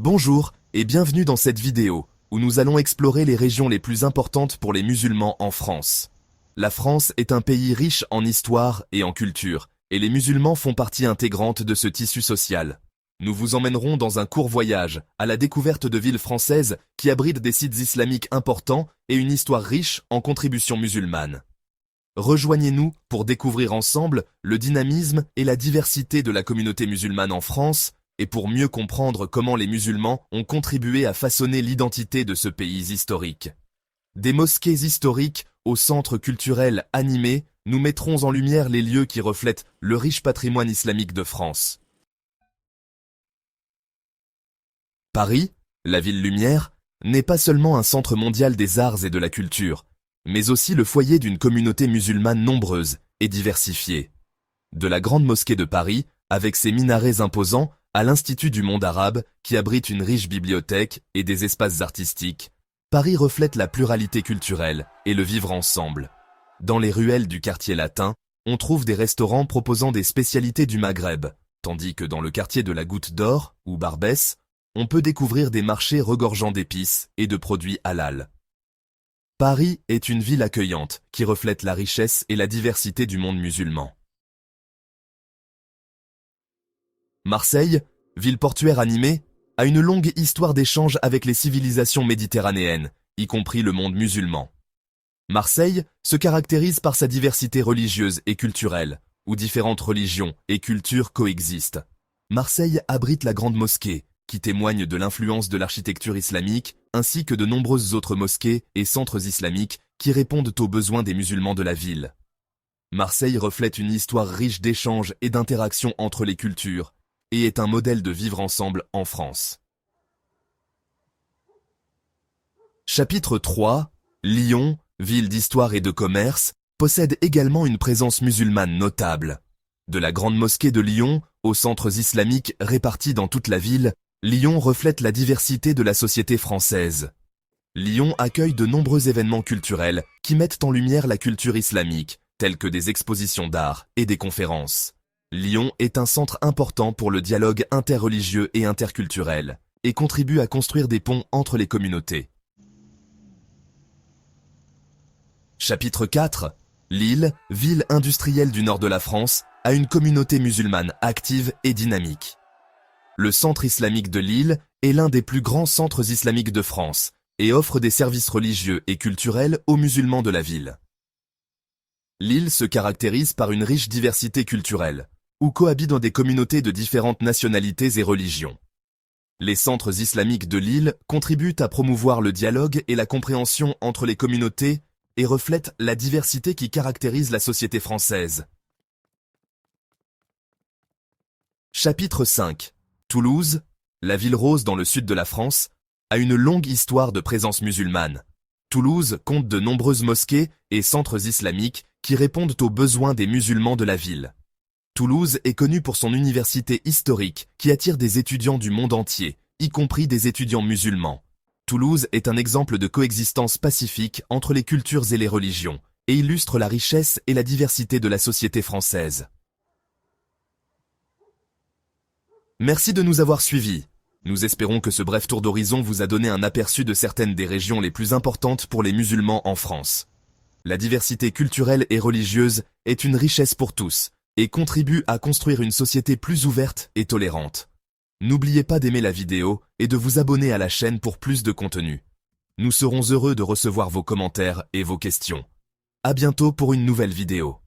Bonjour et bienvenue dans cette vidéo, où nous allons explorer les régions les plus importantes pour les musulmans en France. La France est un pays riche en histoire et en culture, et les musulmans font partie intégrante de ce tissu social. Nous vous emmènerons dans un court voyage, à la découverte de villes françaises qui abritent des sites islamiques importants et une histoire riche en contributions musulmanes. Rejoignez-nous pour découvrir ensemble le dynamisme et la diversité de la communauté musulmane en France, et pour mieux comprendre comment les musulmans ont contribué à façonner l'identité de ce pays historique. Des mosquées historiques au centre culturel animé, nous mettrons en lumière les lieux qui reflètent le riche patrimoine islamique de France. Paris, la ville lumière, n'est pas seulement un centre mondial des arts et de la culture, mais aussi le foyer d'une communauté musulmane nombreuse et diversifiée. De la grande mosquée de Paris, avec ses minarets imposants, à l'Institut du monde arabe, qui abrite une riche bibliothèque et des espaces artistiques, Paris reflète la pluralité culturelle et le vivre ensemble. Dans les ruelles du quartier latin, on trouve des restaurants proposant des spécialités du Maghreb, tandis que dans le quartier de la Goutte d'Or, ou Barbès, on peut découvrir des marchés regorgeant d'épices et de produits halal. Paris est une ville accueillante qui reflète la richesse et la diversité du monde musulman. Marseille, ville portuaire animée, a une longue histoire d'échanges avec les civilisations méditerranéennes, y compris le monde musulman. Marseille se caractérise par sa diversité religieuse et culturelle, où différentes religions et cultures coexistent. Marseille abrite la Grande Mosquée, qui témoigne de l'influence de l'architecture islamique, ainsi que de nombreuses autres mosquées et centres islamiques qui répondent aux besoins des musulmans de la ville. Marseille reflète une histoire riche d'échanges et d'interactions entre les cultures, et est un modèle de vivre ensemble en France. Chapitre 3. Lyon, ville d'histoire et de commerce, possède également une présence musulmane notable. De la grande mosquée de Lyon aux centres islamiques répartis dans toute la ville, Lyon reflète la diversité de la société française. Lyon accueille de nombreux événements culturels qui mettent en lumière la culture islamique, tels que des expositions d'art et des conférences. Lyon est un centre important pour le dialogue interreligieux et interculturel, et contribue à construire des ponts entre les communautés. Chapitre 4. Lille, ville industrielle du nord de la France, a une communauté musulmane active et dynamique. Le centre islamique de Lille est l'un des plus grands centres islamiques de France, et offre des services religieux et culturels aux musulmans de la ville. Lille se caractérise par une riche diversité culturelle, où cohabitent dans des communautés de différentes nationalités et religions. Les centres islamiques de Lille contribuent à promouvoir le dialogue et la compréhension entre les communautés et reflètent la diversité qui caractérise la société française. Chapitre 5. Toulouse, la ville rose dans le sud de la France, a une longue histoire de présence musulmane. Toulouse compte de nombreuses mosquées et centres islamiques qui répondent aux besoins des musulmans de la ville. Toulouse est connue pour son université historique qui attire des étudiants du monde entier, y compris des étudiants musulmans. Toulouse est un exemple de coexistence pacifique entre les cultures et les religions, et illustre la richesse et la diversité de la société française. Merci de nous avoir suivis. Nous espérons que ce bref tour d'horizon vous a donné un aperçu de certaines des régions les plus importantes pour les musulmans en France. La diversité culturelle et religieuse est une richesse pour tous, et contribue à construire une société plus ouverte et tolérante. N'oubliez pas d'aimer la vidéo et de vous abonner à la chaîne pour plus de contenu. Nous serons heureux de recevoir vos commentaires et vos questions. À bientôt pour une nouvelle vidéo.